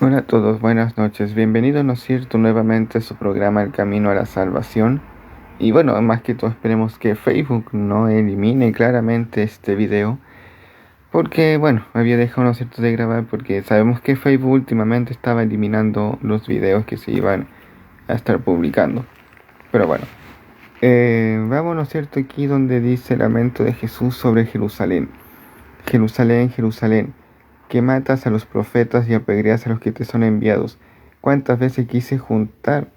Hola a todos, buenas noches. Bienvenidos, ¿no es cierto?, nuevamente a su programa El Camino a la Salvación. Y bueno, más que todo esperemos que Facebook no elimine claramente este video. Porque, bueno, había dejado, ¿no es cierto?, de grabar porque sabemos que Facebook últimamente estaba eliminando los videos que se iban a estar publicando. Pero bueno, vamos, ¿no es cierto?, aquí donde dice el lamento de Jesús sobre Jerusalén. Jerusalén, Jerusalén, que matas a los profetas y apedreas a los que te son enviados. ¿Cuántas veces quise juntar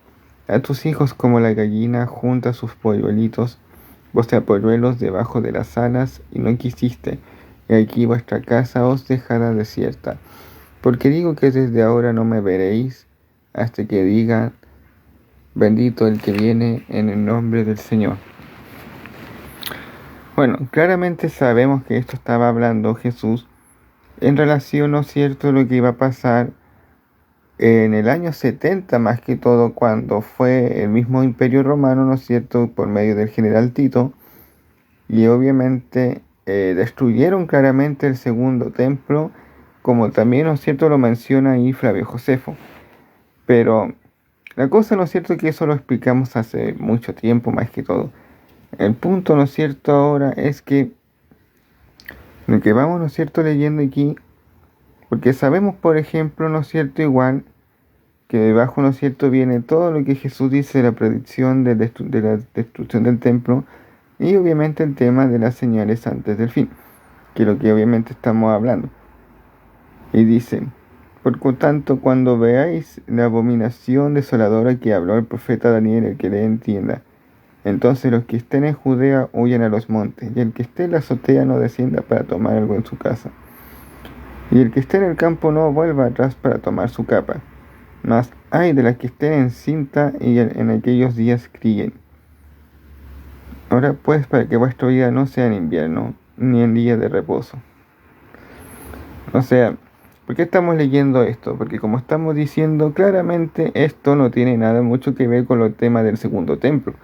a tus hijos como la gallina junta sus polluelitos, polluelos debajo de las alas, y no quisiste? Y aquí vuestra casa os dejará desierta. Porque digo que desde ahora no me veréis, hasta que diga, bendito el que viene en el nombre del Señor. Bueno, claramente sabemos que esto estaba hablando Jesús en relación, ¿no es cierto?, a lo que iba a pasar en el año 70, más que todo, cuando fue el mismo Imperio Romano, ¿no es cierto?, por medio del general Tito, y obviamente destruyeron claramente el segundo templo, como también, ¿no es cierto?, lo menciona ahí Flavio Josefo. Pero la cosa, ¿no es cierto?, que eso lo explicamos hace mucho tiempo, más que todo. El punto, ¿no es cierto?, ahora es que lo que vamos, ¿no es cierto?, leyendo aquí, porque sabemos, por ejemplo, ¿no es cierto?, igual que debajo, ¿no es cierto?, viene todo lo que Jesús dice de la predicción de la destrucción del templo, y obviamente el tema de las señales antes del fin, que es lo que obviamente estamos hablando. Y dice, por tanto, cuando veáis la abominación desoladora que habló el profeta Daniel, el que le entienda, entonces los que estén en Judea huyan a los montes, y el que esté en la azotea no descienda para tomar algo en su casa, y el que esté en el campo no vuelva atrás para tomar su capa. Mas ay de las que estén encinta y en aquellos días críen. Ahora pues, para que vuestro día no sea en invierno, ni en día de reposo. O sea, ¿por qué estamos leyendo esto? Porque como estamos diciendo claramente, esto no tiene nada mucho que ver con los temas del segundo templo.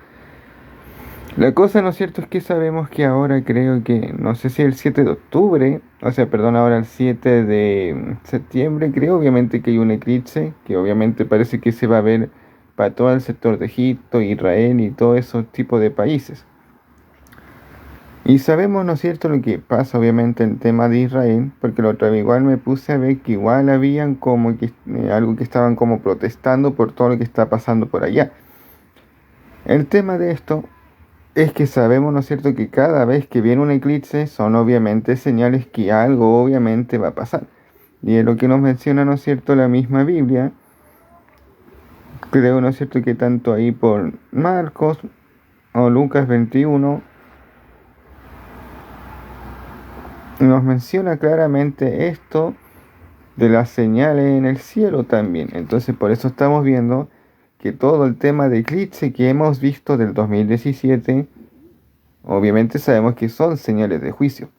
La cosa, ¿no es cierto?, es que sabemos que ahora creo que, no sé si el 7 de octubre, ahora el 7 de septiembre, creo obviamente que hay un eclipse, que obviamente parece que se va a ver para todo el sector de Egipto, Israel y todo esos tipos de países. Y sabemos, ¿no es cierto?, lo que pasa obviamente en el tema de Israel, porque la otra vez igual me puse a ver que igual habían como que algo que estaban como protestando por todo lo que está pasando por allá. El tema de esto es que sabemos, ¿no es cierto?, que cada vez que viene un eclipse son obviamente señales que algo obviamente va a pasar. Y es lo que nos menciona, ¿no es cierto?, la misma Biblia. Creo, ¿no es cierto?, que tanto ahí por Marcos o Lucas 21 nos menciona claramente esto de las señales en el cielo también. Entonces por eso estamos viendo que todo el tema de eclipse que hemos visto del 2017, obviamente sabemos que son señales de juicio.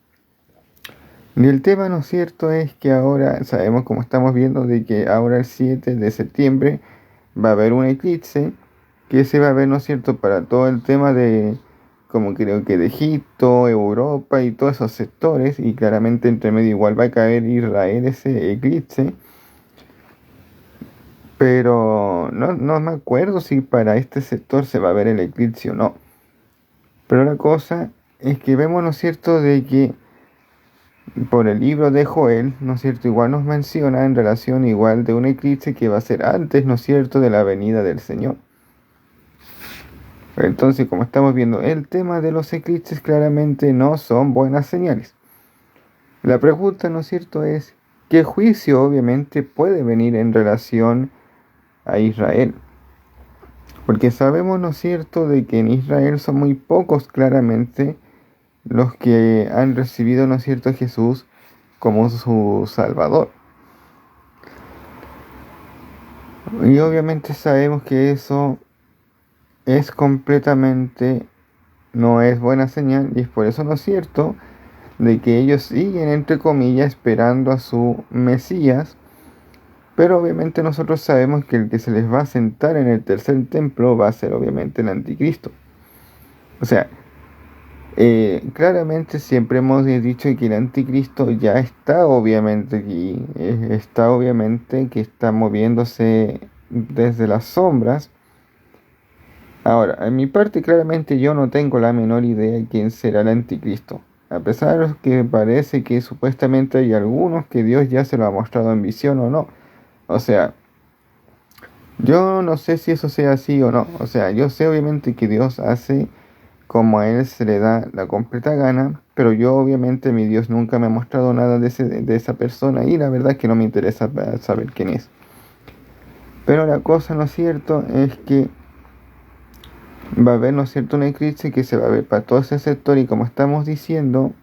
Y el tema, ¿no es cierto?, es que ahora sabemos, como estamos viendo, de que ahora el 7 de septiembre va a haber un eclipse que se va a ver, ¿no es cierto?, para todo el tema de, como creo que de Egipto, Europa y todos esos sectores, y claramente entre medio igual va a caer Israel ese eclipse. Pero no me acuerdo si para este sector se va a ver el eclipse o no. Pero la cosa es que vemos, ¿no es cierto?, de que por el libro de Joel, ¿no es cierto?, igual nos menciona en relación igual de un eclipse que va a ser antes, ¿no es cierto?, de la venida del Señor. Entonces, como estamos viendo, el tema de los eclipses claramente no son buenas señales. La pregunta, ¿no es cierto?, es ¿qué juicio obviamente puede venir en relación a Israel? Porque sabemos, ¿no es cierto?, de que en Israel son muy pocos claramente los que han recibido, ¿no es cierto?, a Jesús como su Salvador. Y obviamente sabemos que eso es completamente, no es buena señal, y es por eso, ¿no es cierto?, de que ellos siguen, entre comillas, esperando a su Mesías. Pero obviamente nosotros sabemos que el que se les va a sentar en el tercer templo va a ser obviamente el anticristo. O sea, Claramente siempre hemos dicho que el anticristo ya está obviamente aquí, está obviamente que está moviéndose desde las sombras. Ahora, en mi parte claramente yo no tengo la menor idea de quién será el anticristo, a pesar de que parece que supuestamente hay algunos que Dios ya se lo ha mostrado en visión o no. O sea, yo no sé si eso sea así o no. O sea, yo sé obviamente que Dios hace como a él se le da la completa gana, pero yo obviamente mi Dios nunca me ha mostrado nada de esa persona y la verdad es que no me interesa saber quién es. Pero la cosa, ¿no es cierto?, es que va a haber, ¿no es cierto?, una eclipse que se va a ver para todo ese sector y como estamos diciendo,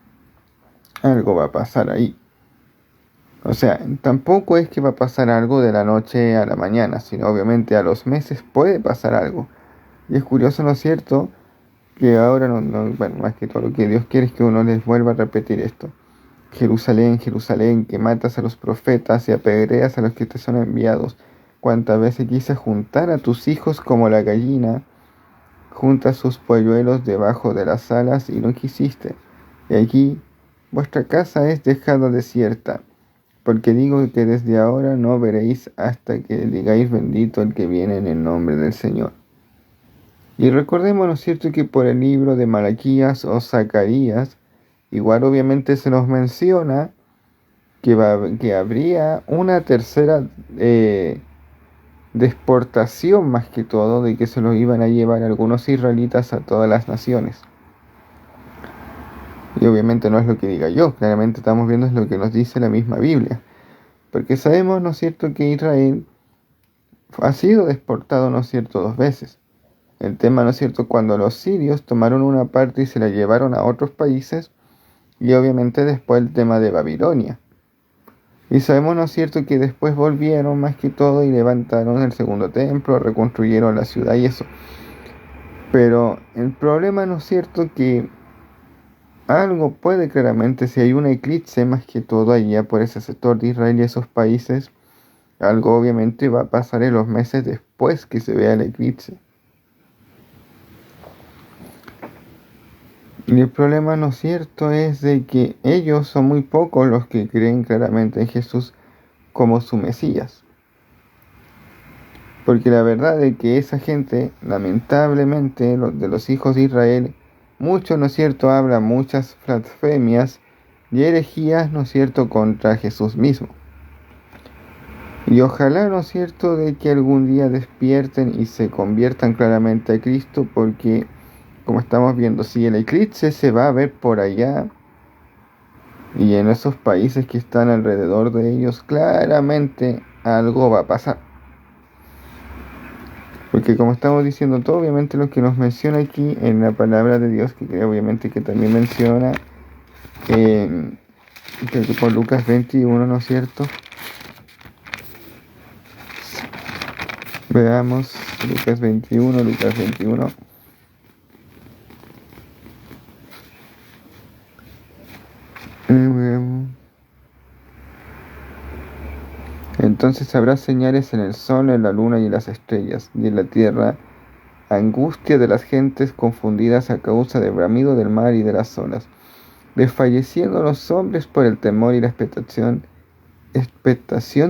algo va a pasar ahí. O sea, tampoco es que va a pasar algo de la noche a la mañana, sino obviamente a los meses puede pasar algo. Y es curioso, ¿no es cierto?, que ahora, bueno, más que todo lo que Dios quiere es que uno les vuelva a repetir esto. Jerusalén, Jerusalén, que matas a los profetas y apedreas a los que te son enviados. Cuántas veces quise juntar a tus hijos como la gallina junta sus polluelos debajo de las alas y no quisiste. Y aquí vuestra casa es dejada desierta, porque digo que desde ahora no veréis hasta que digáis bendito el que viene en el nombre del Señor. Y recordemos, ¿no es cierto?, que por el libro de Malaquías o Zacarías, igual obviamente se nos menciona que habría una tercera deportación, más que todo, de que se los iban a llevar algunos israelitas a todas las naciones. Y obviamente no es lo que diga yo, claramente estamos viendo es lo que nos dice la misma Biblia. Porque sabemos, ¿no es cierto?, que Israel ha sido deportado, ¿no es cierto?, 2 veces. El tema, ¿no es cierto?, cuando los sirios tomaron una parte y se la llevaron a otros países, y obviamente después el tema de Babilonia. Y sabemos, ¿no es cierto?, que después volvieron más que todo y levantaron el segundo templo, reconstruyeron la ciudad y eso. Pero el problema, ¿no es cierto?, que algo puede claramente, si hay una eclipse más que todo allá por ese sector de Israel y esos países, algo obviamente va a pasar en los meses después que se vea el eclipse. Y el problema, ¿no es cierto?, es de que ellos son muy pocos los que creen claramente en Jesús como su Mesías. Porque la verdad es que esa gente, lamentablemente, de los hijos de Israel, muchos, ¿no es cierto?, hablan muchas blasfemias y herejías, ¿no es cierto?, contra Jesús mismo. Y ojalá, ¿no es cierto?, de que algún día despierten y se conviertan claramente a Cristo, porque como estamos viendo, si el eclipse se va a ver por allá y en esos países que están alrededor de ellos, claramente algo va a pasar. Porque como estamos diciendo todo, obviamente lo que nos menciona aquí en la palabra de Dios, que obviamente que también menciona, creo que por Lucas 21, ¿no es cierto? Veamos, Lucas 21. Entonces habrá señales en el sol, en la luna y en las estrellas, y en la tierra angustia de las gentes confundidas a causa del bramido del mar y de las olas, desfalleciendo los hombres por el temor y la expectación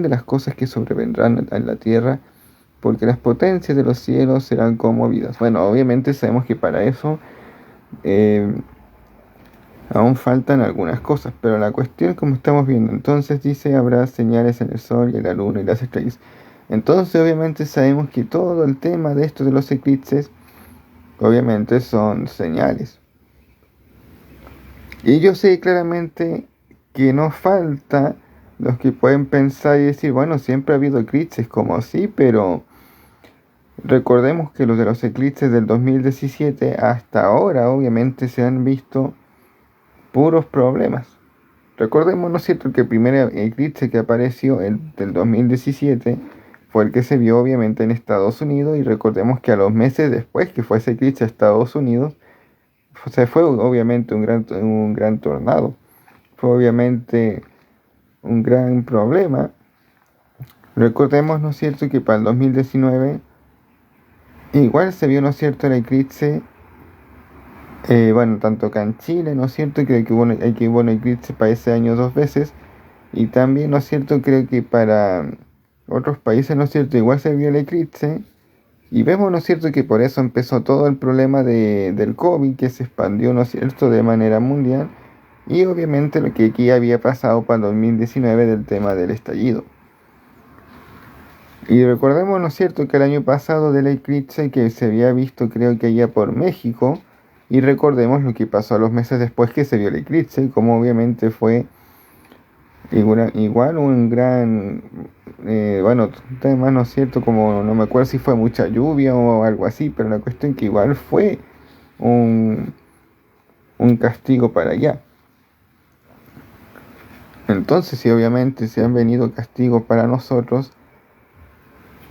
de las cosas que sobrevendrán en la tierra, porque las potencias de los cielos serán conmovidas. Bueno, obviamente sabemos que para eso aún faltan algunas cosas, pero la cuestión, como estamos viendo, entonces dice, habrá señales en el sol y en la luna y las estrellas. Entonces obviamente sabemos que todo el tema de esto de los eclipses, obviamente son señales. Y yo sé claramente que no falta los que pueden pensar y decir, bueno, siempre ha habido eclipses, como sí, pero recordemos que los de los eclipses del 2017 hasta ahora obviamente se han visto puros problemas. Recordemos, ¿no es cierto?, que el primer eclipse que apareció, el del 2017, fue el que se vio obviamente en Estados Unidos, y recordemos que a los meses después que fue ese eclipse a Estados Unidos, se fue obviamente un gran tornado. Fue obviamente un gran problema. Recordemos, ¿no es cierto?, que para el 2019 igual se vio, ¿no es cierto?, el eclipse Bueno, tanto acá en Chile, ¿no es cierto? Creo que hubo un eclipse para ese año 2 veces. Y también, ¿no es cierto? Creo que para otros países, ¿no es cierto? Igual se vio el eclipse. Y vemos, ¿no es cierto?, que por eso empezó todo el problema del COVID, que se expandió, ¿no es cierto?, de manera mundial. Y obviamente lo que aquí había pasado para el 2019 del tema del estallido. Y recordemos, ¿no es cierto?, que el año pasado del eclipse que se había visto, creo que allá por México. Y recordemos lo que pasó a los meses después que se vio el eclipse, como obviamente fue igual un gran, bueno, tema, ¿no es cierto? Como no me acuerdo si fue mucha lluvia o algo así, pero la cuestión que igual fue un, un castigo para allá. Entonces, sí, obviamente se han venido castigos para nosotros,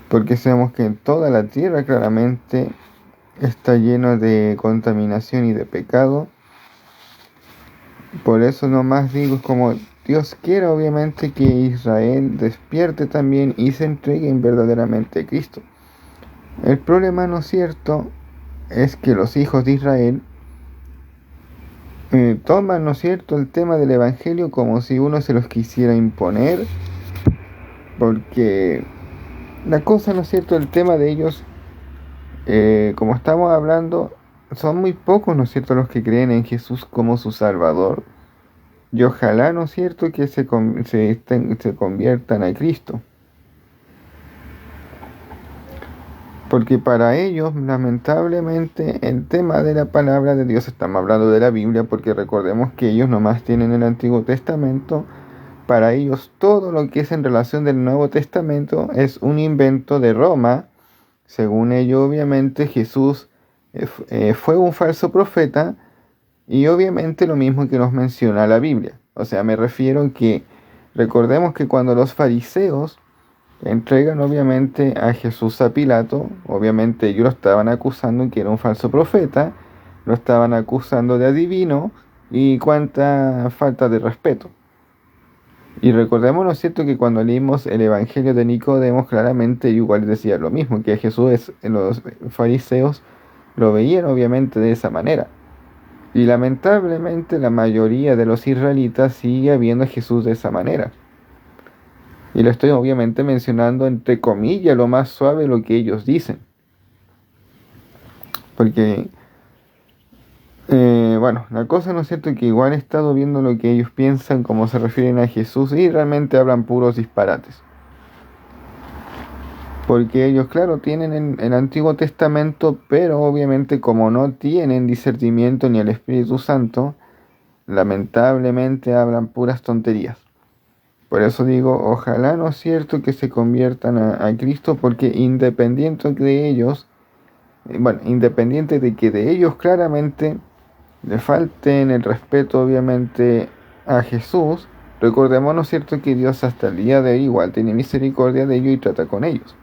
porque sabemos que en toda la tierra claramente está lleno de contaminación y de pecado. Por eso nomás digo, es como Dios quiera obviamente que Israel despierte también y se entreguen verdaderamente a Cristo. El problema, ¿no es cierto?, es que los hijos de Israel toman, ¿no es cierto?, el tema del Evangelio como si uno se los quisiera imponer, porque la cosa, ¿no es cierto?, el tema de ellos, como estamos hablando, son muy pocos, ¿no es cierto?, los que creen en Jesús como su Salvador. Y ojalá, ¿no es cierto?, que se conviertan a Cristo. Porque para ellos, lamentablemente, el tema de la palabra de Dios, estamos hablando de la Biblia, porque recordemos que ellos nomás tienen el Antiguo Testamento. Para ellos todo lo que es en relación del Nuevo Testamento es un invento de Roma. Según ellos, obviamente, Jesús fue un falso profeta. Y obviamente lo mismo que nos menciona la Biblia. O sea, me refiero a que recordemos que cuando los fariseos entregan obviamente a Jesús a Pilato, obviamente ellos lo estaban acusando que era un falso profeta, lo estaban acusando de adivino y cuánta falta de respeto. Y recordemos, ¿no es cierto?, que cuando leímos el Evangelio de Nicodemo, claramente igual decía lo mismo, que a Jesús los fariseos lo veían obviamente de esa manera. Y lamentablemente la mayoría de los israelitas sigue viendo a Jesús de esa manera. Y lo estoy obviamente mencionando entre comillas, lo más suave lo que ellos dicen. Porque, bueno, la cosa, ¿no es cierto?, que igual he estado viendo lo que ellos piensan, cómo se refieren a Jesús y realmente hablan puros disparates. Porque ellos, claro, tienen el Antiguo Testamento, pero obviamente como no tienen discernimiento ni el Espíritu Santo, lamentablemente hablan puras tonterías. Por eso digo, ojalá, no es cierto, que se conviertan a Cristo, porque independiente de ellos, bueno, independiente de que de ellos claramente le falten el respeto obviamente a Jesús, recordemos, ¿no es cierto?, que Dios hasta el día de hoy igual tiene misericordia de ellos y trata con ellos.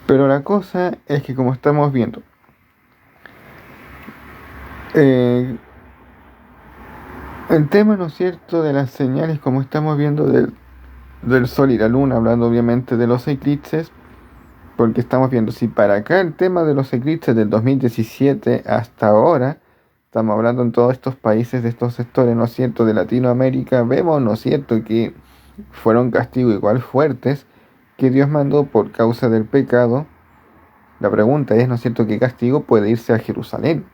Pero la cosa es que, como estamos viendo, el tema, ¿no es cierto?, de las señales, como estamos viendo del sol y la luna, hablando obviamente de los eclipses, porque estamos viendo, si para acá el tema de los eclipses del 2017 hasta ahora, estamos hablando en todos estos países de estos sectores, ¿no es cierto?, de Latinoamérica, vemos, ¿no es cierto?, que fueron castigos igual fuertes que Dios mandó por causa del pecado. La pregunta es, ¿no es cierto?, ¿qué castigo puede irse a Jerusalén?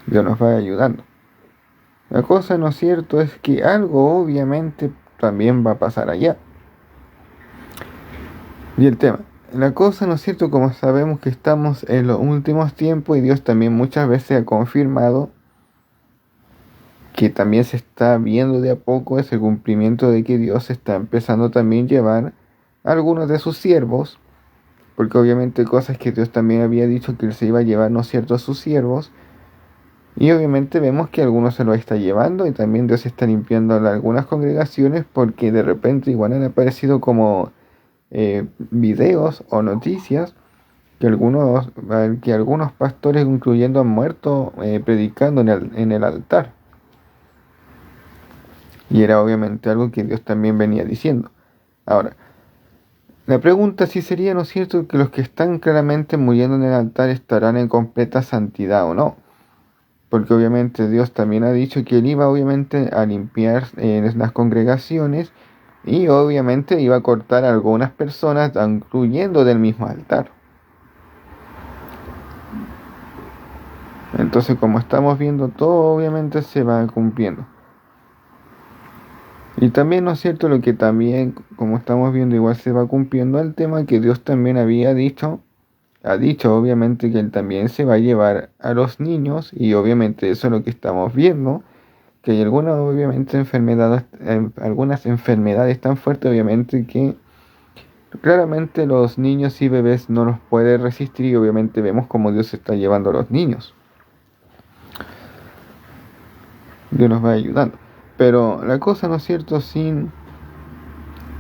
Dios nos va ayudando. La cosa, ¿no es cierto?, es que algo obviamente también va a pasar allá. Y el tema, la cosa, ¿no es cierto?, como sabemos que estamos en los últimos tiempos y Dios también muchas veces ha confirmado que también se está viendo de a poco ese cumplimiento de que Dios está empezando también a llevar a algunos de sus siervos, porque obviamente cosas que Dios también había dicho que Él se iba a llevar, ¿no es cierto?, a sus siervos, y obviamente vemos que algunos se lo está llevando y también Dios está limpiando a algunas congregaciones porque de repente igual han aparecido como videos o noticias que algunos pastores incluyendo han muerto predicando en el altar. Y era obviamente algo que Dios también venía diciendo. Ahora, La pregunta sí sería, ¿no es cierto?, que los que están claramente muriendo en el altar estarán en completa santidad o no. Porque obviamente Dios también ha dicho que Él iba obviamente a limpiar las congregaciones y obviamente iba a cortar a algunas personas, incluyendo del mismo altar. Entonces, como estamos viendo, todo obviamente se va cumpliendo. Y también, ¿no es cierto?, lo que también, como estamos viendo, igual se va cumpliendo el tema que Dios también había dicho, ha dicho obviamente que Él también se va a llevar a los niños, y obviamente eso es lo que estamos viendo, que hay algunas obviamente enfermedades, algunas enfermedades tan fuertes obviamente que claramente los niños y bebés no los puede resistir, y obviamente vemos cómo Dios está llevando a los niños. Dios nos va ayudando. Pero la cosa, ¿no es cierto?, sin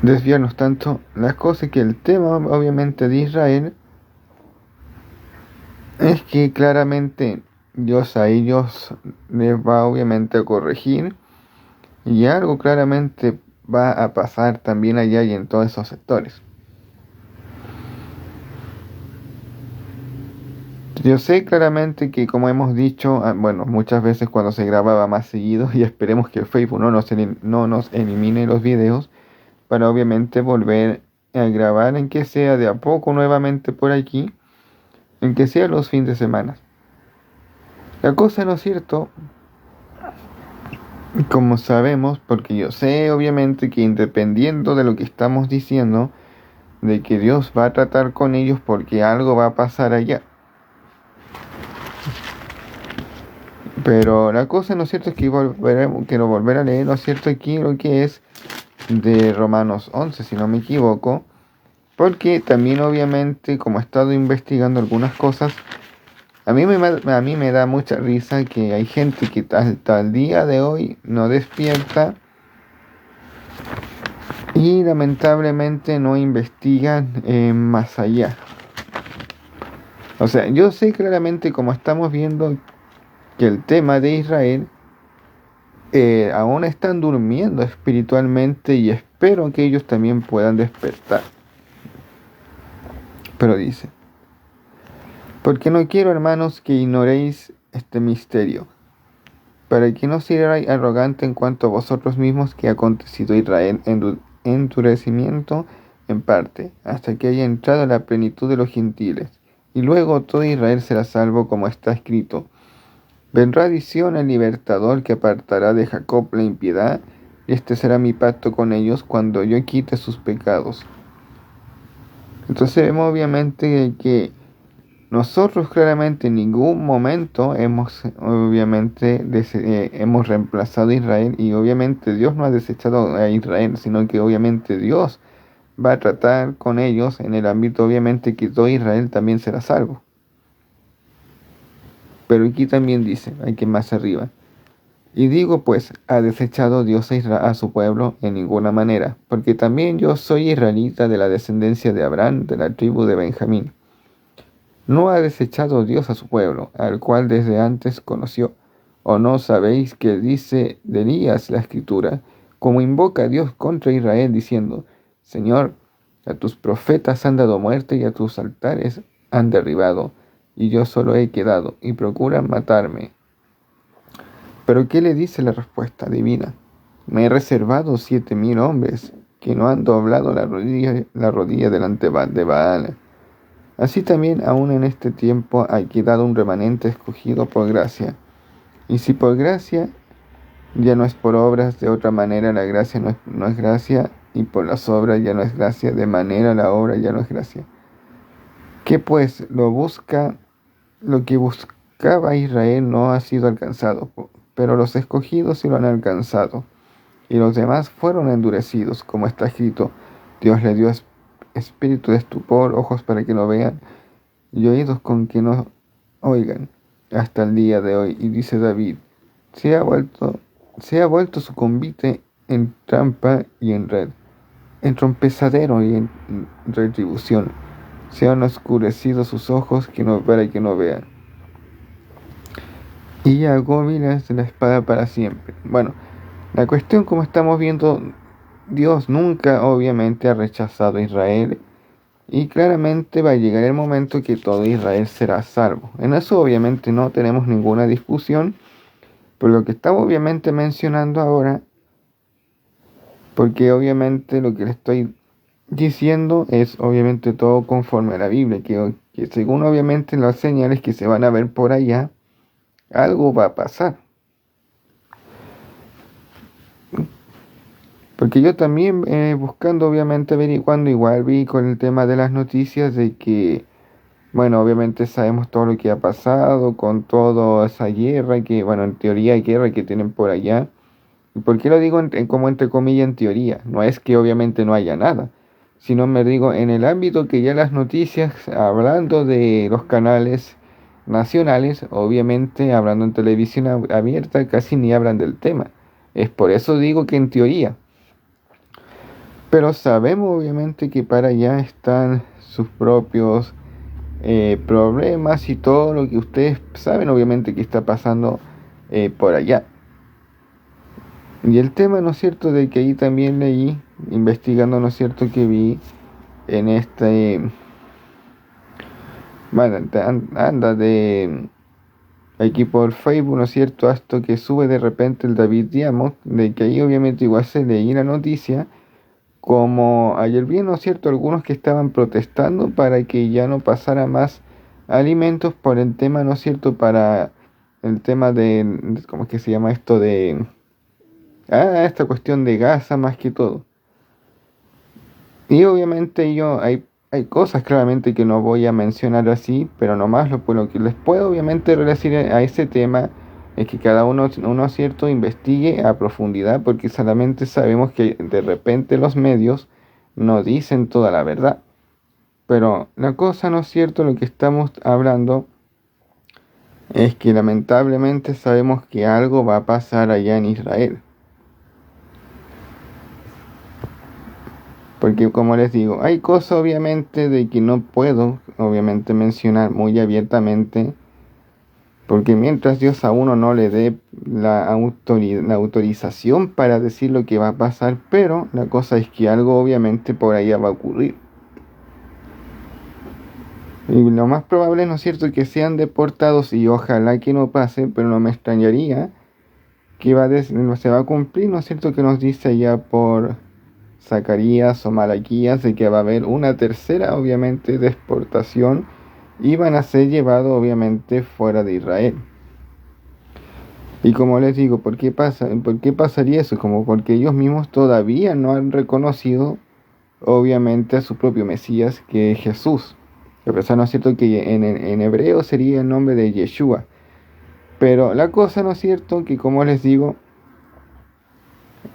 desviarnos tanto, la cosa es que el tema obviamente de Israel es que claramente Dios a ellos les va obviamente a corregir, y algo claramente va a pasar también allá y en todos esos sectores. Yo sé claramente que, como hemos dicho, bueno, muchas veces cuando se grababa más seguido, y esperemos que Facebook no nos elimine los videos, para obviamente volver a grabar, en que sea de a poco nuevamente por aquí, en que sea los fines de semana. La cosa, ¿no es cierto?, como sabemos, porque yo sé obviamente que independiendo de lo que estamos diciendo, de que Dios va a tratar con ellos porque algo va a pasar allá. Pero la cosa, ¿no es cierto?, es que quiero volver a leer, ¿no es cierto?, aquí lo que es de Romanos 11, si no me equivoco, porque también obviamente, como he estado investigando algunas cosas, a mí me da mucha risa que hay gente que hasta el día de hoy no despierta y lamentablemente no investigan más allá. O sea, yo sé claramente, como estamos viendo, que el tema de Israel aún están durmiendo espiritualmente, y espero que ellos también puedan despertar. Pero dice: porque no quiero, hermanos, que ignoréis este misterio, para que no seáis arrogante en cuanto a vosotros mismos, que ha acontecido Israel endurecimiento en parte, hasta que haya entrado a la plenitud de los gentiles, y luego todo Israel será salvo, como está escrito: vendrá de Sión el libertador, que apartará de Jacob la impiedad, y este será mi pacto con ellos cuando yo quite sus pecados. Entonces vemos obviamente que nosotros claramente en ningún momento hemos reemplazado a Israel, y obviamente Dios no ha desechado a Israel, sino que obviamente Dios va a tratar con ellos en el ámbito obviamente que todo Israel también será salvo. Pero aquí también dice, aquí más arriba: y digo pues, ¿ha desechado Dios a su pueblo? En ninguna manera, porque también yo soy israelita, de la descendencia de Abraham, de la tribu de Benjamín. ¿No ha desechado Dios a su pueblo, al cual desde antes conoció? ¿O no sabéis que dice de Elías la Escritura, como invoca a Dios contra Israel, diciendo: Señor, a tus profetas han dado muerte, y a tus altares han derribado, y yo solo he quedado, y procuran matarme? Pero ¿qué le dice la respuesta divina? Me he reservado 7,000 hombres, que no han doblado la rodilla delante de Baal. Así también aún en este tiempo ha quedado un remanente escogido por gracia. Y si por gracia, ya no es por obras; de otra manera la gracia no es gracia, y por las obras ya no es gracia; de manera la obra ya no es gracia. ¿Qué pues? Lo que buscaba Israel no ha sido alcanzado, pero los escogidos sí lo han alcanzado, y los demás fueron endurecidos, como está escrito: Dios le dio espíritu de estupor, ojos para que no vean, y oídos con que no oigan, hasta el día de hoy. Y dice David: se ha vuelto su convite en trampa y en red, en trompezadero y en retribución. Se han oscurecido sus ojos para que no vean, y agóbilas de la espada para siempre. Bueno, la cuestión, como estamos viendo, Dios nunca obviamente ha rechazado a Israel, Y claramente va a llegar el momento que todo Israel será salvo. En eso obviamente no tenemos ninguna discusión, por lo que estamos obviamente mencionando ahora, porque obviamente lo que le estoy diciendo es obviamente todo conforme a la Biblia, que según obviamente las señales que se van a ver por allá, algo va a pasar. Porque yo también buscando obviamente averiguando, igual vi con el tema de las noticias de que, bueno, obviamente sabemos todo lo que ha pasado con toda esa guerra, que bueno, en teoría hay guerra que tienen por allá. ¿Y por qué lo digo como entre comillas en teoría? No es que obviamente no haya nada, sino me digo en el ámbito que ya las noticias, hablando de los canales nacionales, obviamente hablando en televisión abierta, casi ni hablan del tema. Es por eso digo que en teoría. Pero sabemos obviamente que para allá están sus propios problemas y todo lo que ustedes saben obviamente que está pasando por allá. Y el tema, ¿no es cierto?, de que ahí también leí, investigando, ¿no es cierto?, que vi en bueno, anda de aquí por Facebook, ¿no es cierto?, esto que sube de repente el David Diamond, de que ahí obviamente igual se leí la noticia, como ayer vi, ¿no es cierto?, algunos que estaban protestando para que ya no pasara más alimentos por el tema, ¿no es cierto?, para el tema ¿cómo es que se llama esto? Esta cuestión de Gaza más que todo. Y obviamente hay cosas claramente que no voy a mencionar así, pero nomás lo que les puedo obviamente decir a ese tema es que cada uno cierto, investigue a profundidad, porque solamente sabemos que de repente los medios no dicen toda la verdad. Pero la cosa, ¿no es cierto?, lo que estamos hablando es que lamentablemente sabemos que algo va a pasar allá en Israel. Porque como les digo, hay cosas obviamente de que no puedo obviamente mencionar muy abiertamente, porque mientras Dios a uno no le dé la autorización para decir lo que va a pasar, pero la cosa es que algo obviamente por allá va a ocurrir. Y lo más probable, ¿no es cierto?, que sean deportados, y ojalá que no pase, pero no me extrañaría que se va a cumplir, ¿no es cierto?, que nos dice allá por Zacarías o Malaquías de que va a haber una tercera obviamente deportación y van a ser llevados obviamente fuera de Israel. Y como les digo, ¿por qué pasaría eso? Como porque ellos mismos todavía no han reconocido obviamente a su propio Mesías, que es Jesús. A pesar, ¿no es cierto?, que en hebreo sería el nombre de Yeshua. Pero la cosa, ¿no es cierto?, que como les digo,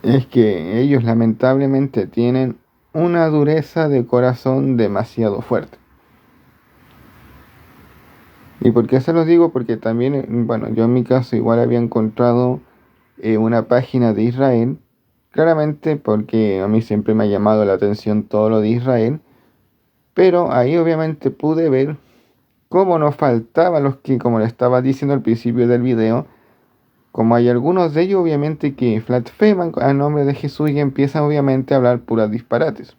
es que ellos lamentablemente tienen una dureza de corazón demasiado fuerte. ¿Y por qué se los digo? Porque también, bueno, yo en mi caso igual había encontrado una página de Israel, claramente porque a mí siempre me ha llamado la atención todo lo de Israel, pero ahí obviamente pude ver cómo nos faltaban los que, como le estaba diciendo al principio del video, como hay algunos de ellos obviamente que blasfeman a nombre de Jesús y empiezan obviamente a hablar puras disparates.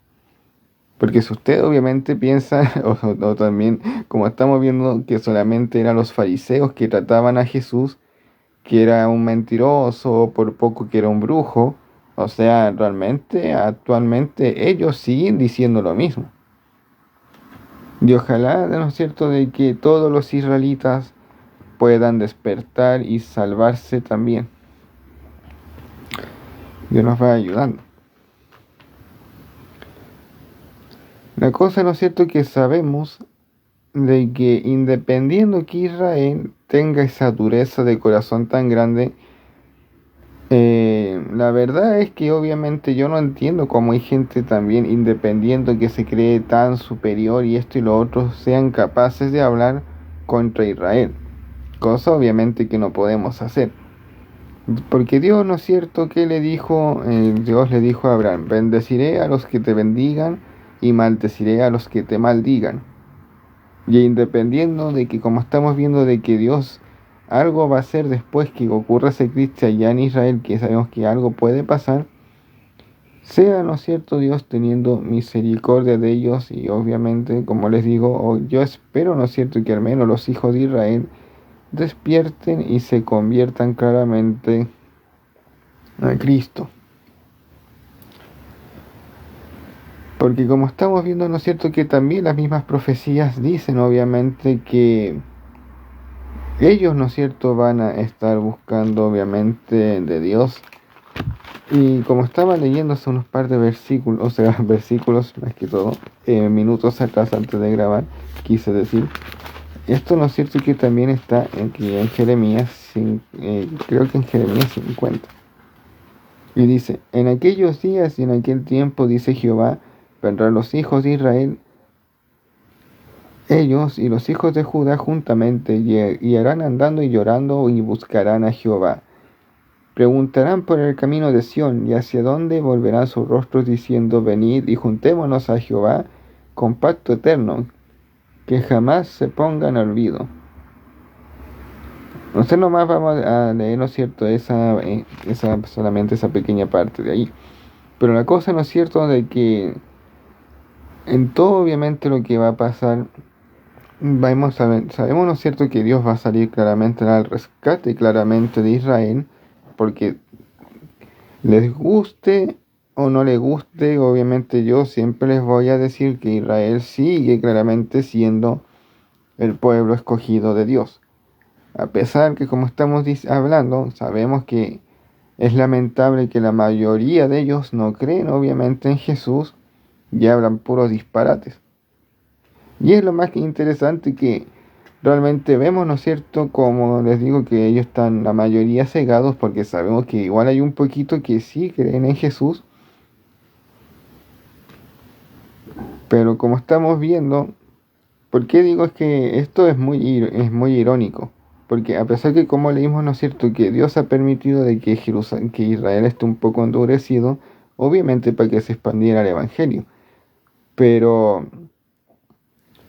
Porque si usted obviamente piensa, o también como estamos viendo que solamente eran los fariseos que trataban a Jesús, que era un mentiroso, o por poco que era un brujo, o sea, realmente actualmente ellos siguen diciendo lo mismo. Y ojalá, ¿no es cierto?, de que todos los israelitas puedan despertar y salvarse también. Dios nos va ayudando. La cosa, ¿no es cierto?, que sabemos de que independiendo que Israel tenga esa dureza de corazón tan grande, la verdad es que obviamente yo no entiendo cómo hay gente también independiente que se cree tan superior y esto y lo otro sean capaces de hablar contra Israel, cosa obviamente que no podemos hacer. Porque Dios, ¿no es cierto?, que le dijo, Dios le dijo a Abraham: bendeciré a los que te bendigan y maldeciré a los que te maldigan. Y independiendo de que, como estamos viendo, de que Dios algo va a hacer después que ocurra ese eclipse allá en Israel, que sabemos que algo puede pasar, sea, ¿no es cierto?, Dios teniendo misericordia de ellos y obviamente, como les digo, yo espero, ¿no es cierto?, que al menos los hijos de Israel despierten y se conviertan claramente a Cristo. Porque como estamos viendo, ¿no es cierto?, que también las mismas profecías dicen obviamente que ellos, ¿no es cierto?, van a estar buscando obviamente de Dios. Y como estaba leyendo hace unos par de versículos, o sea, versículos más que todo, minutos atrás antes de grabar, quise decir, esto, ¿no es cierto?, que también está aquí en Jeremías, creo que en Jeremías 50. Y dice, en aquellos días y en aquel tiempo, dice Jehová, vendrán los hijos de Israel, ellos y los hijos de Judá juntamente, y harán andando y llorando y buscarán a Jehová. Preguntarán por el camino de Sión y hacia dónde volverán sus rostros diciendo, venid y juntémonos a Jehová con pacto eterno, que jamás se ponga en olvido. Nosotros nomás vamos a leer, ¿no es cierto?, solamente esa pequeña parte de ahí. Pero la cosa, ¿no es cierto?, de que en todo obviamente lo que va a pasar, sabemos, ¿no es cierto?, que Dios va a salir claramente al rescate claramente de Israel, porque les guste o no les guste, obviamente yo siempre les voy a decir que Israel sigue claramente siendo el pueblo escogido de Dios. A pesar que, como estamos hablando, sabemos que es lamentable que la mayoría de ellos no creen obviamente en Jesús y hablan puros disparates. Y es lo más que interesante que realmente vemos, ¿no es cierto?, como les digo, que ellos están la mayoría cegados, porque sabemos que igual hay un poquito que sí creen en Jesús. Pero como estamos viendo, ¿por qué digo es que esto es muy irónico? Porque a pesar que, como leímos, ¿no es cierto?, que Dios ha permitido de que Israel esté un poco endurecido, obviamente para que se expandiera el Evangelio. Pero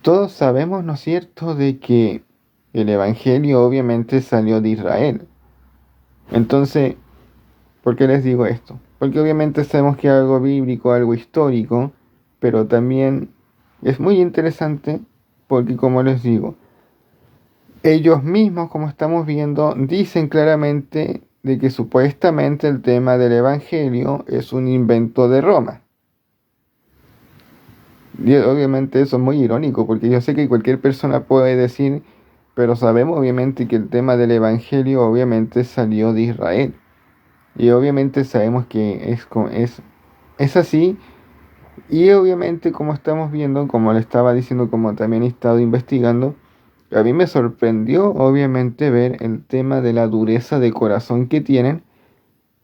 todos sabemos, ¿no es cierto?, de que el Evangelio obviamente salió de Israel. Entonces, ¿por qué les digo esto? Porque obviamente sabemos que es algo bíblico, algo histórico, pero también es muy interesante porque, como les digo, ellos mismos, como estamos viendo, dicen claramente de que supuestamente el tema del Evangelio es un invento de Roma. Y obviamente eso es muy irónico, porque yo sé que cualquier persona puede decir, pero sabemos obviamente que el tema del Evangelio obviamente salió de Israel. Y obviamente sabemos que es así. Y obviamente, como estamos viendo, como le estaba diciendo, como también he estado investigando, a mí me sorprendió obviamente ver el tema de la dureza de corazón que tienen,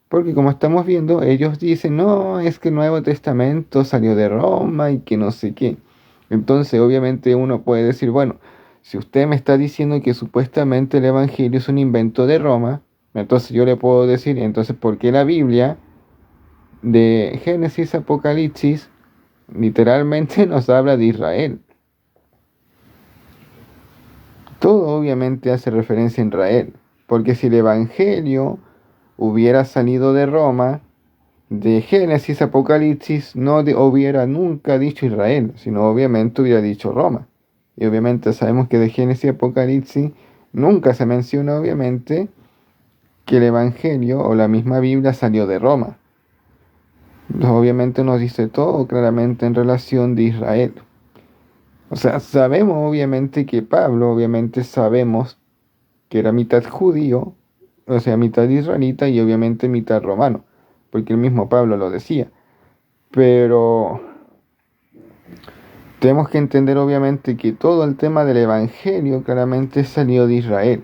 porque como estamos viendo, ellos dicen, no, es que el Nuevo Testamento salió de Roma y que no sé qué. Entonces obviamente uno puede decir, bueno, si usted me está diciendo que supuestamente el Evangelio es un invento de Roma, entonces yo le puedo decir, entonces, ¿por qué la Biblia de Génesis, Apocalipsis, literalmente nos habla de Israel? Todo obviamente hace referencia a Israel, porque si el Evangelio hubiera salido de Roma, de Génesis, Apocalipsis, no hubiera nunca dicho Israel, sino obviamente hubiera dicho Roma. Y obviamente sabemos que de Génesis y Apocalipsis nunca se menciona obviamente que el Evangelio o la misma Biblia salió de Roma. Obviamente nos dice todo claramente en relación de Israel. O sea, sabemos obviamente que Pablo, obviamente sabemos que era mitad judío, o sea, mitad israelita y obviamente mitad romano, porque el mismo Pablo lo decía. Pero tenemos que entender obviamente que todo el tema del Evangelio claramente salió de Israel.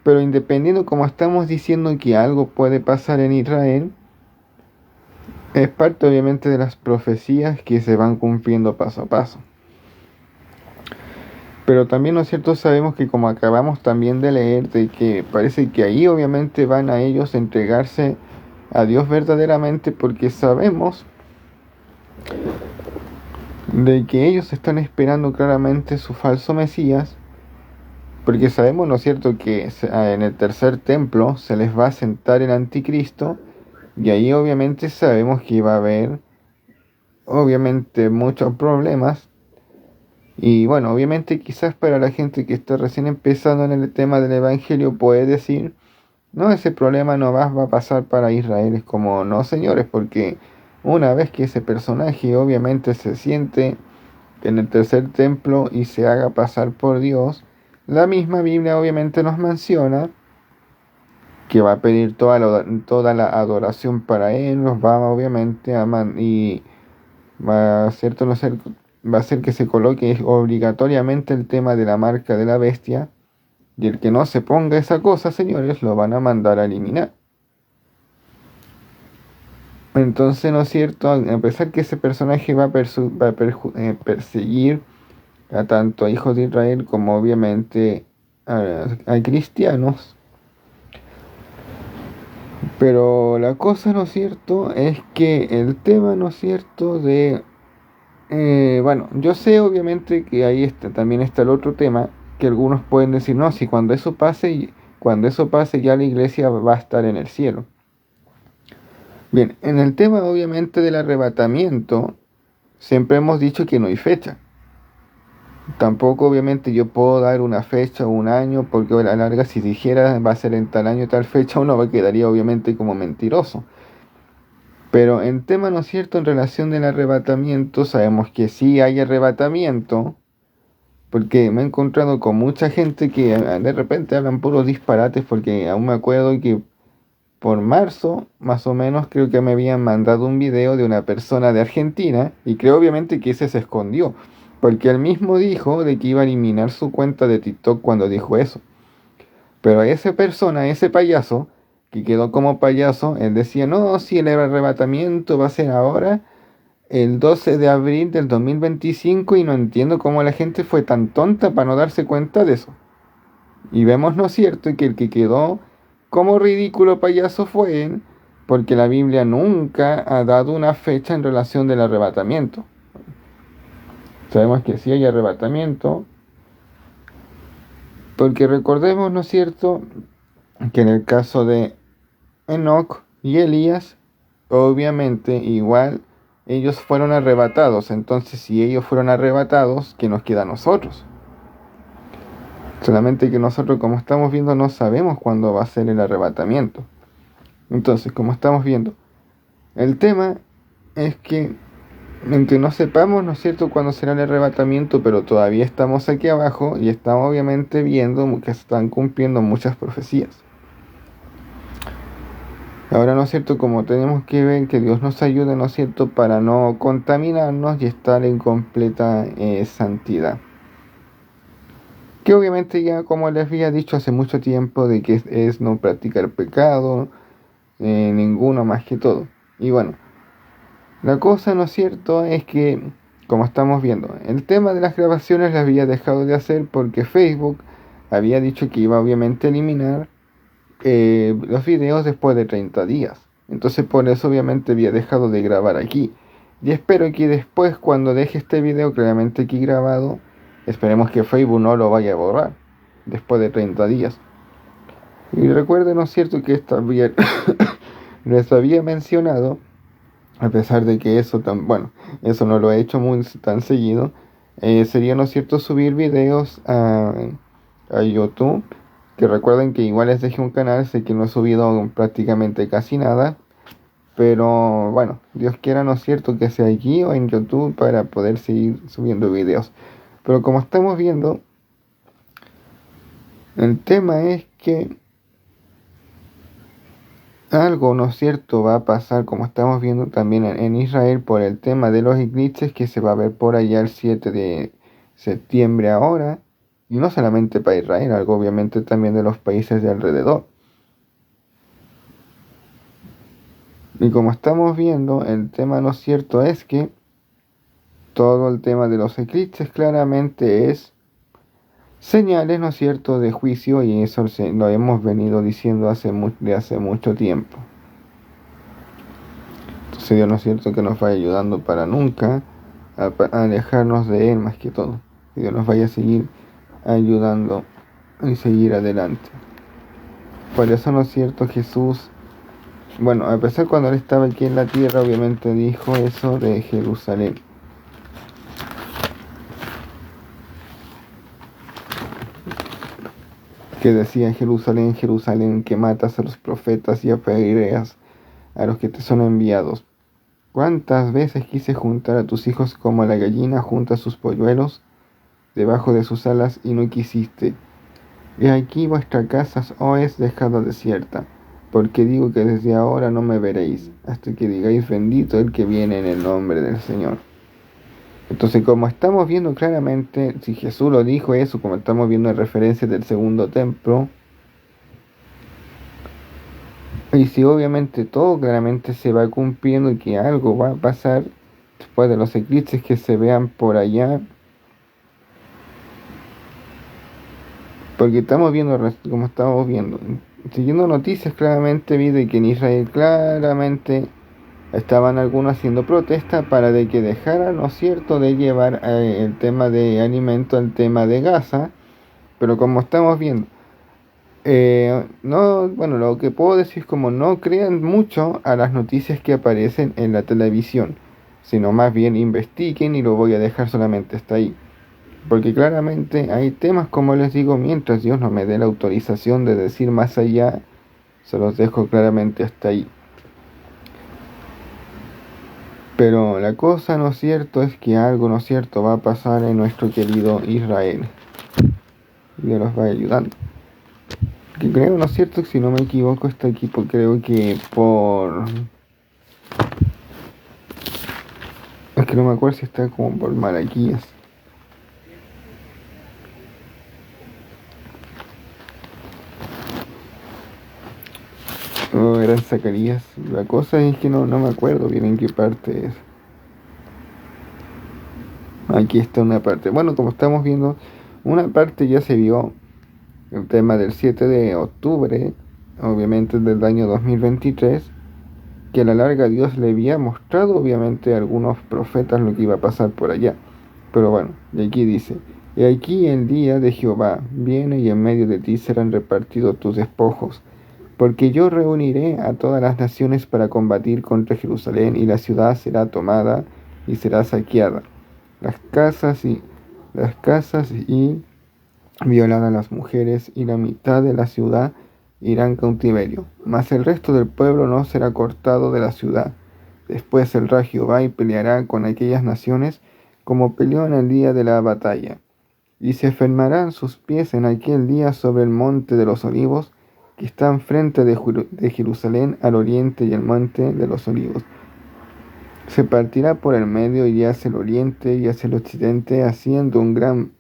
Pero independiendo como estamos diciendo que algo puede pasar en Israel, es parte obviamente de las profecías que se van cumpliendo paso a paso. Pero también, ¿no es cierto?, sabemos que, como acabamos también de leer, de que parece que ahí obviamente van a ellos entregarse a Dios verdaderamente, porque sabemos de que ellos están esperando claramente su falso Mesías, porque sabemos, ¿no es cierto?, que en el tercer templo se les va a sentar el anticristo Y ahí obviamente sabemos que va a haber obviamente muchos problemas. Y bueno, obviamente quizás para la gente que está recién empezando en el tema del Evangelio puede decir, no, ese problema no va a pasar para Israel. Es como, no señores, porque una vez que ese personaje obviamente se siente en el tercer templo y se haga pasar por Dios, la misma Biblia obviamente nos menciona que va a pedir toda la adoración para Él, nos va obviamente a y va a hacer, va a hacer que se coloque obligatoriamente el tema de la marca de la bestia, y el que no se ponga esa cosa, señores, lo van a mandar a eliminar. Entonces, ¿no es cierto? A pesar que ese personaje va a perseguir a tanto a hijos de Israel como obviamente a cristianos, pero la cosa, ¿no es cierto?, es que el tema, ¿no es cierto?, bueno, yo sé obviamente que ahí está, también está el otro tema, que algunos pueden decir, no, si cuando eso pase ya la iglesia va a estar en el cielo. Bien, en el tema obviamente del arrebatamiento, siempre hemos dicho que no hay fecha. Tampoco obviamente yo puedo dar una fecha o un año, porque a la larga si dijera va a ser en tal año tal fecha, uno quedaría obviamente como mentiroso. Pero en tema, ¿no es cierto?, en relación del arrebatamiento, sabemos que sí hay arrebatamiento, porque me he encontrado con mucha gente que de repente hablan puros disparates, porque aún me acuerdo que por marzo, más o menos, creo que me habían mandado un video de una persona de Argentina, y creo obviamente que ese se escondió, porque él mismo dijo de que iba a eliminar su cuenta de TikTok cuando dijo eso. Pero a esa persona, ese payaso, que quedó como payaso, él decía, no, si el arrebatamiento va a ser ahora, el 12 de abril del 2025, y no entiendo cómo la gente fue tan tonta para no darse cuenta de eso. Y vemos, ¿no es cierto?, que el que quedó como ridículo payaso fue él, porque la Biblia nunca ha dado una fecha en relación del arrebatamiento. Sabemos que sí hay arrebatamiento, porque recordemos, ¿no es cierto?, que en el caso de Enoc y Elías, obviamente igual ellos fueron arrebatados. Entonces, si ellos fueron arrebatados, ¿qué nos queda a nosotros? Solamente que nosotros, como estamos viendo, no sabemos cuándo va a ser el arrebatamiento. Entonces, como estamos viendo, el tema es que, aunque no sepamos, ¿no es cierto?, cuándo será el arrebatamiento, pero todavía estamos aquí abajo y estamos obviamente viendo que se están cumpliendo muchas profecías. Ahora, ¿no es cierto?, como tenemos que ver que Dios nos ayude, ¿no es cierto?, para no contaminarnos y estar en completa santidad. Que obviamente ya, como les había dicho hace mucho tiempo, de que es no practicar pecado, ninguno más que todo. Y bueno, la cosa, ¿no es cierto?, es que, como estamos viendo, el tema de las grabaciones las había dejado de hacer porque Facebook había dicho que iba obviamente a eliminar los videos después de 30 días. Entonces por eso obviamente había dejado de grabar aquí. Y espero que después, cuando deje este video claramente aquí grabado, esperemos que Facebook no lo vaya a borrar después de 30 días. Y recuerden, ¿no es cierto?, que también les había mencionado, a pesar de que eso bueno, eso no lo he hecho tan seguido, sería, ¿no es cierto?, subir videos a YouTube. Que recuerden que igual les dejé un canal, sé que no he subido prácticamente casi nada, pero bueno, Dios quiera, ¿no es cierto?, que sea aquí o en YouTube para poder seguir subiendo videos. Pero como estamos viendo, el tema es que algo, ¿no es cierto?, va a pasar, como estamos viendo también en Israel, por el tema de los eclipses que se va a ver por allá el 7 de septiembre ahora. Y no solamente para Israel, algo obviamente también de los países de alrededor. Y como estamos viendo, el tema, ¿no es cierto?, es que todo el tema de los eclipses claramente es señales, ¿no es cierto?, de juicio, y eso lo hemos venido diciendo de hace mucho tiempo. Entonces Dios, ¿no es cierto?, que nos vaya ayudando para nunca a alejarnos de Él más que todo. Que Dios nos vaya a seguir ayudando y seguir adelante. Por eso, ¿no es cierto?, Jesús bueno, a pesar cuando él estaba aquí en la tierra, obviamente dijo eso de Jerusalén. Que decía: Jerusalén, Jerusalén, que matas a los profetas y apedreas a los que te son enviados. ¿Cuántas veces quise juntar a tus hijos como la gallina junta sus polluelos debajo de sus alas y no quisiste? He aquí vuestra casa os es dejada desierta, porque digo que desde ahora no me veréis, hasta que digáis: bendito el que viene en el nombre del Señor. Entonces, como estamos viendo claramente, si Jesús lo dijo eso, como estamos viendo en referencias del segundo templo, y si obviamente todo claramente se va cumpliendo y que algo va a pasar después de los eclipses que se vean por allá, porque estamos viendo, como estamos viendo, siguiendo noticias, claramente vi de que en Israel claramente estaban algunos haciendo protesta para de que dejaran, ¿no es cierto?, de llevar el tema de alimento al tema de Gaza, pero como estamos viendo, no, bueno, lo que puedo decir es como no crean mucho a las noticias que aparecen en la televisión, sino más bien investiguen, y lo voy a dejar solamente hasta ahí. Porque claramente hay temas, como les digo, mientras Dios no me dé la autorización de decir más allá, se los dejo claramente hasta ahí. Pero la cosa, ¿no es cierto?, es que algo, ¿no es cierto?, va a pasar en nuestro querido Israel. Dios los va ayudando. Que creo, ¿no es cierto?, si no me equivoco, este equipo creo que por... Es que no me acuerdo si está como por Malaquías. O era en Zacarías. La cosa es que no me acuerdo bien en qué parte es. Aquí está una parte. Bueno, como estamos viendo, una parte ya se vio. El tema del 7 de octubre, obviamente del año 2023, que a la larga Dios le había mostrado obviamente a algunos profetas lo que iba a pasar por allá. Pero bueno, y aquí dice: y aquí el día de Jehová viene, y en medio de ti serán repartidos tus despojos, porque yo reuniré a todas las naciones para combatir contra Jerusalén, y la ciudad será tomada y será saqueada, las casas y violadas las mujeres, y la mitad de la ciudad irá en cautiverio, mas el resto del pueblo no será cortado de la ciudad. Después saldrá Jehová y peleará con aquellas naciones como peleó en el día de la batalla, y se afirmarán sus pies en aquel día sobre el monte de los olivos, que está enfrente de Jerusalén al oriente, y el monte de los olivos se partirá por el medio, y hacia el oriente y hacia el occidente, haciendo un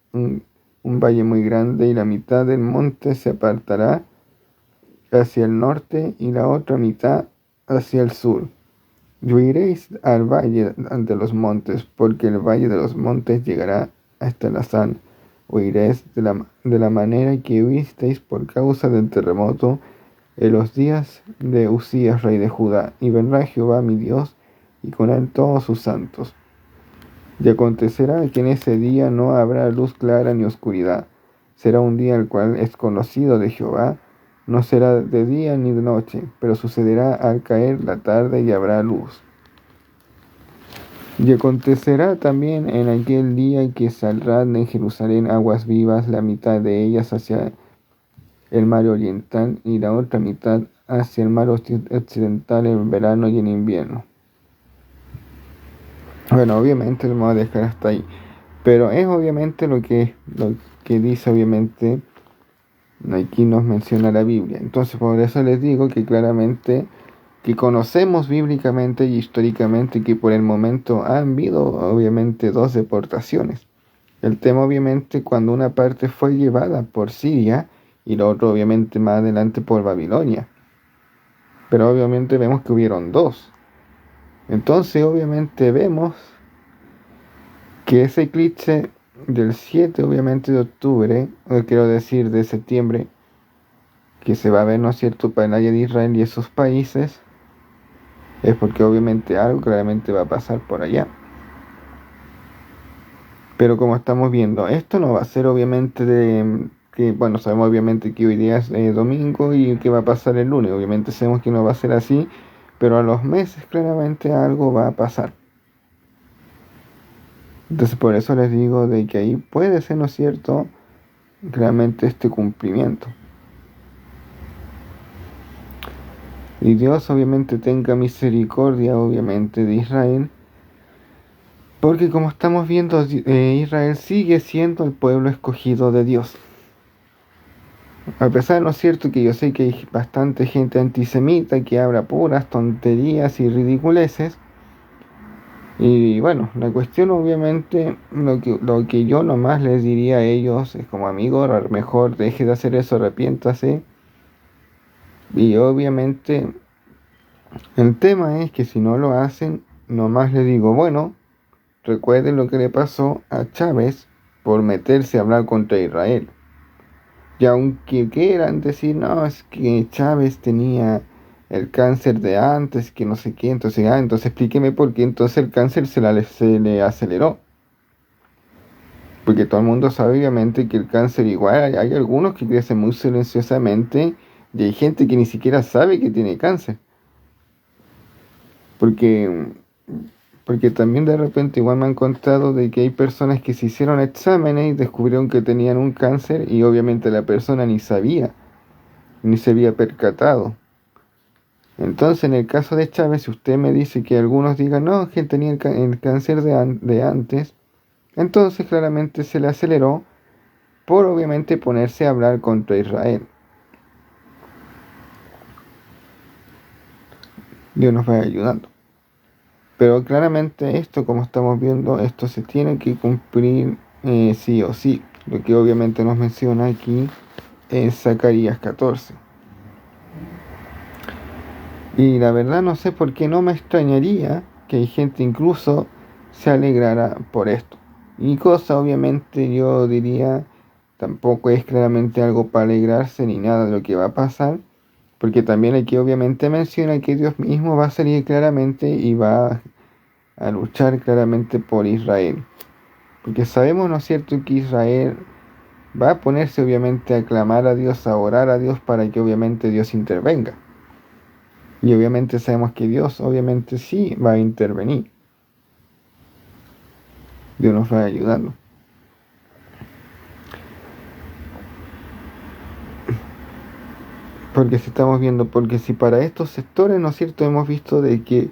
valle muy grande, y la mitad del monte se apartará hacia el norte y la otra mitad hacia el sur. Y oiréis al valle de los montes, porque el valle de los montes llegará hasta Lasán. Oiréis de la manera que oísteis por causa del terremoto en los días de Usías, rey de Judá, y vendrá Jehová mi Dios, y con él todos sus santos. Y acontecerá que en ese día no habrá luz clara ni oscuridad. Será un día el cual es conocido de Jehová, no será de día ni de noche, pero sucederá al caer la tarde, y habrá luz. Y acontecerá también en aquel día que saldrán en Jerusalén aguas vivas, la mitad de ellas hacia el mar oriental, y la otra mitad hacia el mar occidental, en verano y en invierno. Bueno, obviamente lo vamos a dejar hasta ahí, pero es obviamente lo que dice, obviamente aquí nos menciona la Biblia. Entonces por eso les digo que claramente que conocemos bíblicamente y históricamente que por el momento han habido obviamente 2 deportaciones. El tema obviamente cuando una parte fue llevada por Siria y lo otro obviamente más adelante por Babilonia, pero obviamente vemos que hubieron 2. Entonces obviamente vemos que ese eclipse del 7 obviamente de octubre, o quiero decir de septiembre, que se va a ver, ¿no es cierto?, para el área de Israel y esos países, es porque obviamente algo claramente va a pasar por allá. Pero como estamos viendo, esto no va a ser obviamente bueno, sabemos obviamente que hoy día es domingo y que va a pasar el lunes, obviamente sabemos que no va a ser así, pero a los meses claramente algo va a pasar. Entonces por eso les digo de que ahí puede ser, ¿no es cierto?, realmente este cumplimiento. Y Dios obviamente tenga misericordia obviamente de Israel, porque como estamos viendo, Israel sigue siendo el pueblo escogido de Dios. A pesar, ¿no es cierto?, que yo sé que hay bastante gente antisemita que habla puras tonterías y ridiculeces. Y bueno, la cuestión obviamente, lo que yo nomás les diría a ellos es como amigo, mejor deje de hacer eso, arrepiéntase. Y obviamente el tema es que si no lo hacen, nomás les digo, bueno, recuerden lo que le pasó a Chávez por meterse a hablar contra Israel. Y aunque quieran decir, no, es que Chávez tenía el cáncer de antes, que no sé qué, entonces explíqueme por qué entonces el cáncer se le aceleró. Porque todo el mundo sabe obviamente que el cáncer igual, hay algunos que crecen muy silenciosamente y hay gente que ni siquiera sabe que tiene cáncer. Porque también de repente igual me han contado de que hay personas que se hicieron exámenes y descubrieron que tenían un cáncer y obviamente la persona ni sabía, ni se había percatado. Entonces en el caso de Chávez, si usted me dice que algunos digan, no, que él tenía el cáncer de antes, entonces claramente se le aceleró por obviamente ponerse a hablar contra Israel. Dios nos va ayudando. Pero claramente esto, como estamos viendo, esto se tiene que cumplir sí o sí. Lo que obviamente nos menciona aquí en Zacarías 14. Y la verdad no sé por qué no me extrañaría que hay gente incluso se alegrara por esto. Y cosa obviamente yo diría, tampoco es claramente algo para alegrarse ni nada de lo que va a pasar. Porque también aquí obviamente menciona que Dios mismo va a salir claramente y va a luchar claramente por Israel. Porque sabemos, ¿no es cierto?, que Israel va a ponerse obviamente a clamar a Dios, a orar a Dios para que obviamente Dios intervenga. Y obviamente sabemos que Dios obviamente sí va a intervenir. Dios nos va ayudando. Porque si estamos viendo, porque si para estos sectores, ¿no es cierto?, hemos visto de que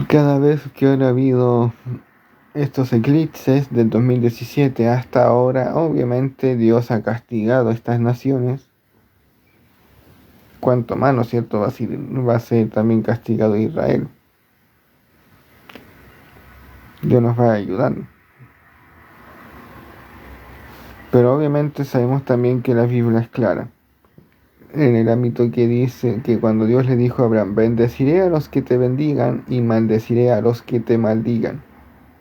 cada vez que han habido estos eclipses del 2017 hasta ahora, obviamente Dios ha castigado a estas naciones. Cuanto más, ¿no es cierto?, va a ser también castigado Israel. Dios nos va ayudando. Pero obviamente sabemos también que la Biblia es clara. En el ámbito que dice que cuando Dios le dijo a Abraham, bendeciré a los que te bendigan y maldeciré a los que te maldigan.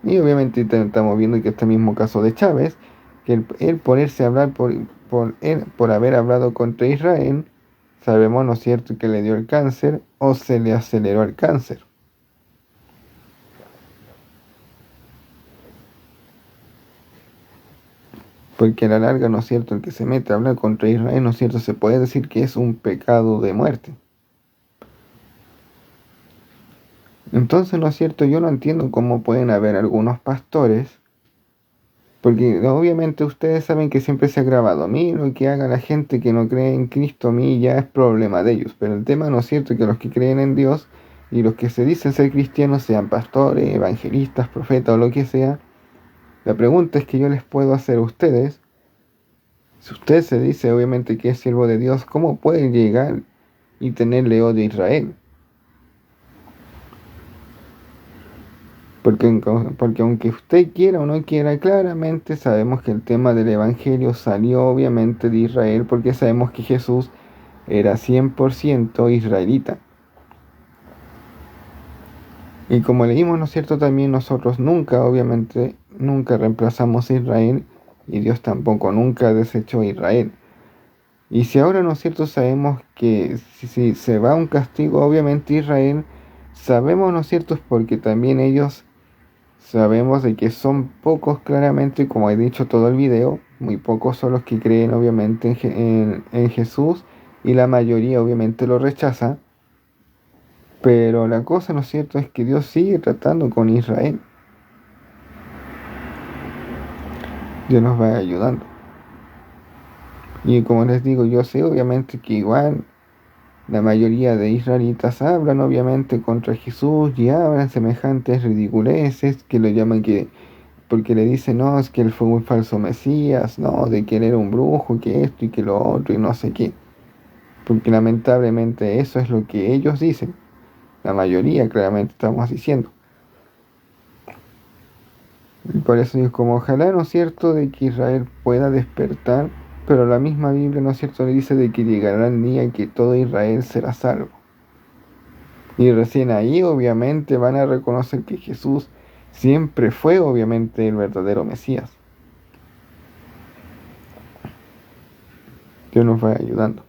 Y obviamente estamos viendo que este mismo caso de Chávez, que él ponerse a hablar por haber hablado contra Israel, sabemos, ¿no es cierto?, que le dio el cáncer o se le aceleró el cáncer. Porque a la larga, ¿no es cierto?, el que se mete a hablar contra Israel, ¿no es cierto?, se puede decir que es un pecado de muerte. Entonces, ¿no es cierto?, yo no entiendo cómo pueden haber algunos pastores, porque obviamente ustedes saben que siempre se ha grabado, a mí lo que haga la gente que no cree en Cristo, a mí ya es problema de ellos, pero el tema, ¿no es cierto?, que los que creen en Dios y los que se dicen ser cristianos, sean pastores, evangelistas, profetas o lo que sea, la pregunta es que yo les puedo hacer a ustedes. Si usted se dice obviamente que es siervo de Dios, ¿cómo puede llegar y tenerle odio a Israel? Porque aunque usted quiera o no quiera, claramente sabemos que el tema del Evangelio salió obviamente de Israel, porque sabemos que Jesús era 100% israelita. Y como leímos, ¿no es cierto?, también nosotros obviamente, nunca reemplazamos a Israel, y Dios tampoco nunca desechó a Israel. Y si ahora, ¿no es cierto?, sabemos que si se va un castigo obviamente a Israel, sabemos, ¿no es cierto?, porque también ellos sabemos de que son pocos claramente, como he dicho todo el video, muy pocos son los que creen obviamente en Jesús y la mayoría obviamente lo rechaza. Pero la cosa, ¿no es cierto?, es que Dios sigue tratando con Israel. Dios nos va ayudando. Y como les digo, yo sé obviamente que igual la mayoría de israelitas hablan obviamente contra Jesús y hablan semejantes ridiculeces que lo llaman que, porque le dicen, no, es que él fue un falso Mesías, no, de que él era un brujo, que esto y que lo otro y no sé qué. Porque lamentablemente eso es lo que ellos dicen. La mayoría claramente estamos diciendo. Y por eso es como ojalá, ¿no es cierto?, de que Israel pueda despertar, pero la misma Biblia, ¿no es cierto?, le dice de que llegará el día en que todo Israel será salvo. Y recién ahí obviamente van a reconocer que Jesús siempre fue obviamente el verdadero Mesías. Dios nos va ayudando.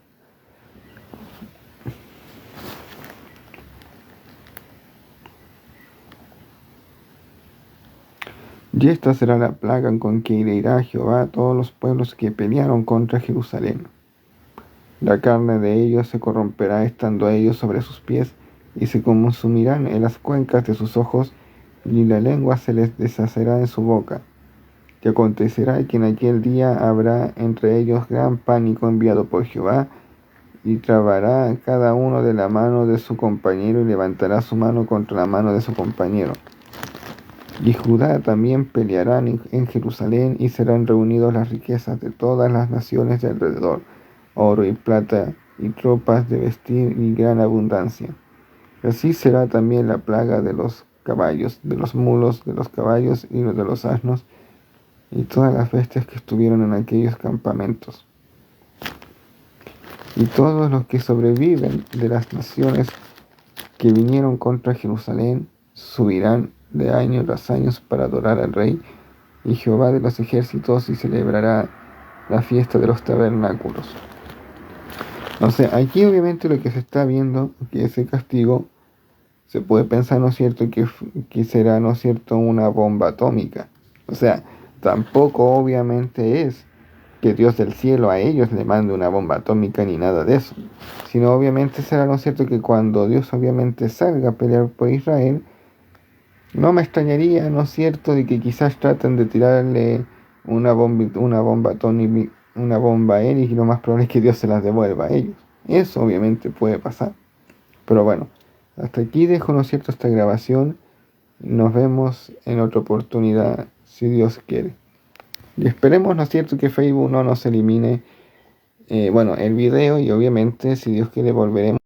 Y esta será la plaga con que herirá Jehová a todos los pueblos que pelearon contra Jerusalén. La carne de ellos se corromperá estando ellos sobre sus pies, y se consumirán en las cuencas de sus ojos, y la lengua se les deshacerá en su boca. Y acontecerá que en aquel día habrá entre ellos gran pánico enviado por Jehová, y trabará cada uno de la mano de su compañero, y levantará su mano contra la mano de su compañero. Y Judá también peleará en Jerusalén, y serán reunidos las riquezas de todas las naciones de alrededor, oro y plata, y tropas de vestir y gran abundancia. Así será también la plaga de los caballos, de los mulos, de los caballos y de los asnos, y todas las bestias que estuvieron en aquellos campamentos. Y todos los que sobreviven de las naciones que vinieron contra Jerusalén subirán de año tras año para adorar al Rey y Jehová de los ejércitos, y celebrará la fiesta de los tabernáculos. O sea, aquí obviamente lo que se está viendo, que ese castigo, se puede pensar, ¿no es cierto?, que será, ¿no es cierto?, una bomba atómica. O sea, tampoco obviamente es que Dios del cielo a ellos le mande una bomba atómica ni nada de eso, sino obviamente será, ¿no es cierto?, que cuando Dios obviamente salga a pelear por Israel, no me extrañaría, ¿no es cierto?, de que quizás traten de tirarle una bomba atómica, una bomba a él, y lo más probable es que Dios se las devuelva a ellos. Eso obviamente puede pasar. Pero bueno, hasta aquí dejo, ¿no es cierto?, esta grabación. Nos vemos en otra oportunidad, si Dios quiere. Y esperemos, ¿no es cierto?, que Facebook no nos elimine el video, y obviamente, si Dios quiere, volveremos